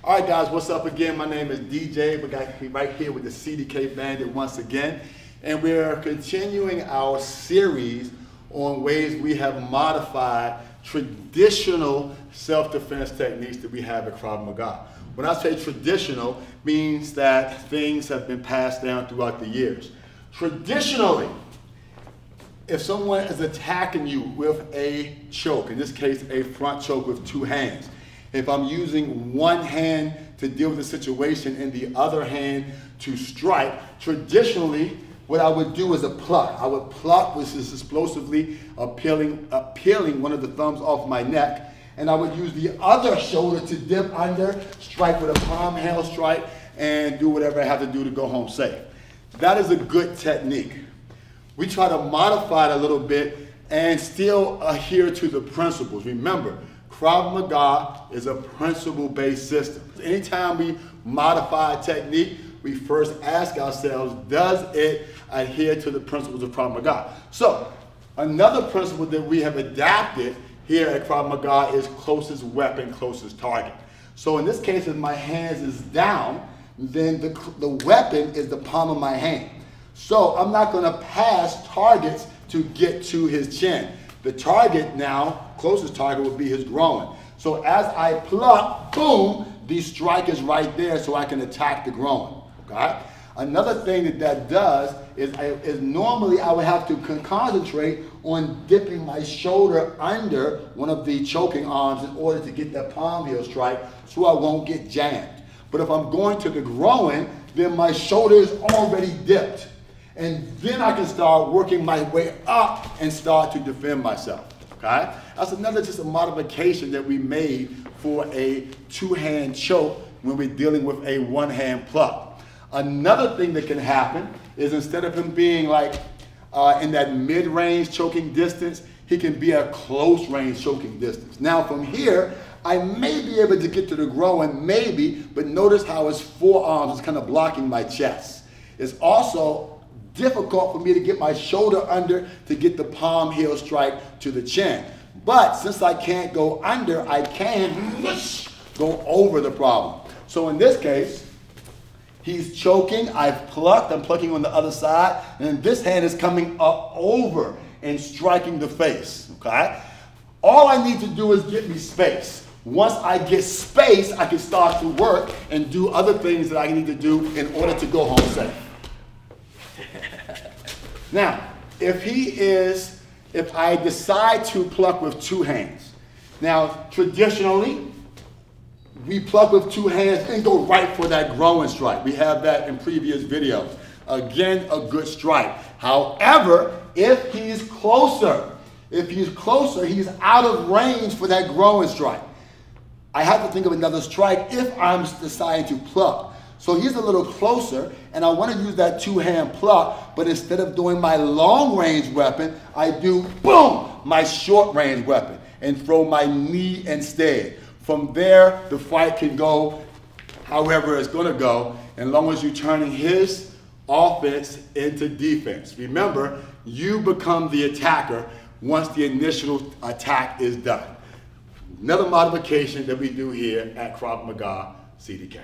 All right, guys, what's up again? My name is DJ. We're right here with the CDK Bandit once again, and we're continuing our series on ways we have modified traditional self-defense techniques that we have at Krav Maga. When I say traditional, means that things have been passed down throughout the years. Traditionally, if someone is attacking you with a choke, in this case a front choke with two hands, if I'm using one hand to deal with the situation and the other hand to strike, traditionally what I would do is a pluck. I would pluck, which is explosively peeling one of the thumbs off my neck, and I would use the other shoulder to dip under, strike with a palm hail strike, and do whatever I have to do to go home safe. That is a good technique. We try to modify it a little bit and still adhere to the principles. Remember, Krav Maga is a principle-based system. Anytime we modify a technique, we first ask ourselves, does it adhere to the principles of Krav Maga? So, another principle that we have adapted here at Krav Maga is closest weapon, closest target. So in this case, if my hands is down, then the weapon is the palm of my hand. So I'm not going to pass targets to get to his chin. The target now, closest target would be his groin. So as I pluck, boom, the strike is right there so I can attack the groin. Okay? Another thing that does is normally I would have to concentrate on dipping my shoulder under one of the choking arms in order to get that palm heel strike so I won't get jammed. But if I'm going to the groin, then my shoulder is already dipped. And then I can start working my way up and start to defend myself, okay? That's another just a modification that we made for a two-hand choke when we're dealing with a one-hand pluck. Another thing that can happen is instead of him being like in that mid-range choking distance, he can be at close-range choking distance. Now from here, I may be able to get to the groin, maybe, but notice how his forearms is kind of blocking my chest. It's also difficult for me to get my shoulder under to get the palm heel strike to the chin. But since I can't go under, I can go over the problem. So in this case, he's choking, I've plucked, I'm plucking on the other side, and this hand is coming up over and striking the face, okay? All I need to do is get me space. Once I get space, I can start to work and do other things that I need to do in order to go home safe. Now, if I decide to pluck with two hands, now traditionally, we pluck with two hands and go right for that groin strike. We have that in previous videos. Again, a good strike. However, if he's closer, he's out of range for that groin strike. I have to think of another strike if I'm deciding to pluck. So he's a little closer, and I want to use that two-hand pluck, but instead of doing my long-range weapon, I do, boom, my short-range weapon, and throw my knee instead. From there, the fight can go however it's going to go, as long as you're turning his offense into defense. Remember, you become the attacker once the initial attack is done. Another modification that we do here at Krav Maga CDK.